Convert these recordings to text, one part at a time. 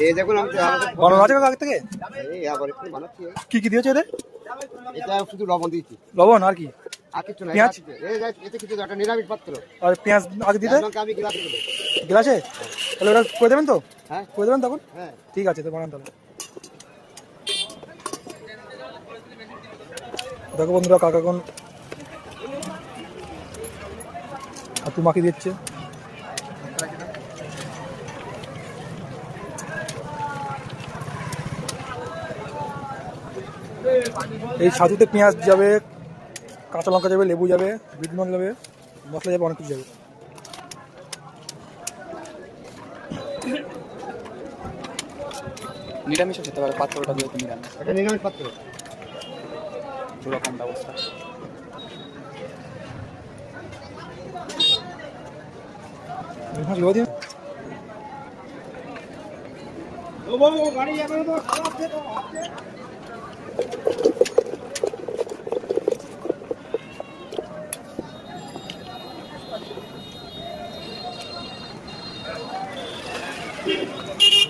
এই দেখুন আমি বানানো আছে কাকা আগে থেকে? এই আবার একটু বানাচ্ছি। কি কি দিয়েছে এদের? এটা শুধু লবণ দিয়েছি, লবণ আর কি? আর কিছু না। পেঁয়াজ? এই যাই এতে কিছু একটা নিরামিষ পাত্র। আর পেঁয়াজ আগে দিতে? লঙ্কা আমি গ্লাসে দেবো। গ্লাসে? তাহলে ওটা করে দেবেন তো? হ্যাঁ করে দেবেন তখন? হ্যাঁ। ঠিক আছে, তো বানান তাহলে। দেখো বন্ধুরা, কাকা কোন হাতু মাখিয়ে দিচ্ছে। এই ছাতুতে পেঁয়াজ যাবে, কাঁচা লঙ্কা যাবে, লেবু যাবে, বিট নুন যাবে, মশলা যাবে, অনেক কিছু যাবে। নিরামিষও খেতে পারে, পাত্রটা যেহেতু নিরামিষ, এটা নিরামিষ পাত্র। দুরকম ব্যবস্থা।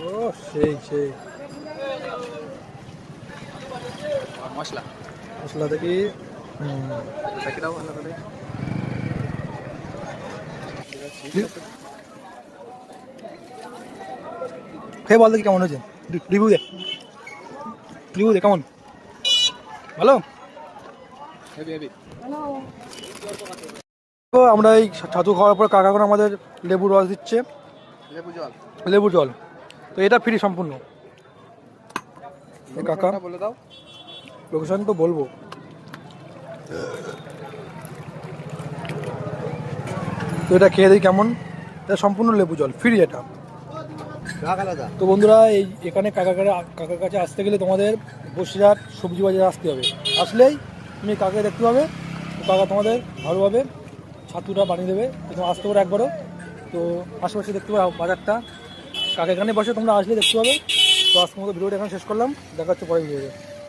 ও সেই সেই মশলা মশলা দেখি। বাকিটাও ভালো করে খেয়ে বল দেখি কেমন হয়েছে, রিভিউ দে, রিভিউ দে কেমন, ভালো? Heavy heavy. তো আমরা এই ছাতু খাওয়ার পর কাকা করে আমাদের লেবুর রস দিচ্ছে, লেবু জল, লেবু জল। তো এটা ফ্রি সম্পূর্ণ। এই কাকা বলে দাও। লোকেশন তো বলবো। তো এটা খেয়ে দিই কেমন। এটা সম্পূর্ণ লেবু জল, ফ্রি এটা। তো বন্ধুরা, এই এখানে কাকার কাছে আসতে গেলে তোমাদের বসিরহাট সবজি বাজারে আসতে হবে। আসলেই তুমি কাকাকে দেখতে পাবে, তো কাকা তোমাদের ভালোভাবে ছাতুটা বানিয়ে দেবে। তো তোমরা আসতে পারো একবারও। তো আশেপাশে দেখতে পাবে বাজারটা, কাকা এখানে বসে, তোমরা আসলে দেখতে পাবে। তো আজকের মতো ভিডিওটা এখানে শেষ করলাম, দেখা হচ্ছে পরের ভিডিওতে।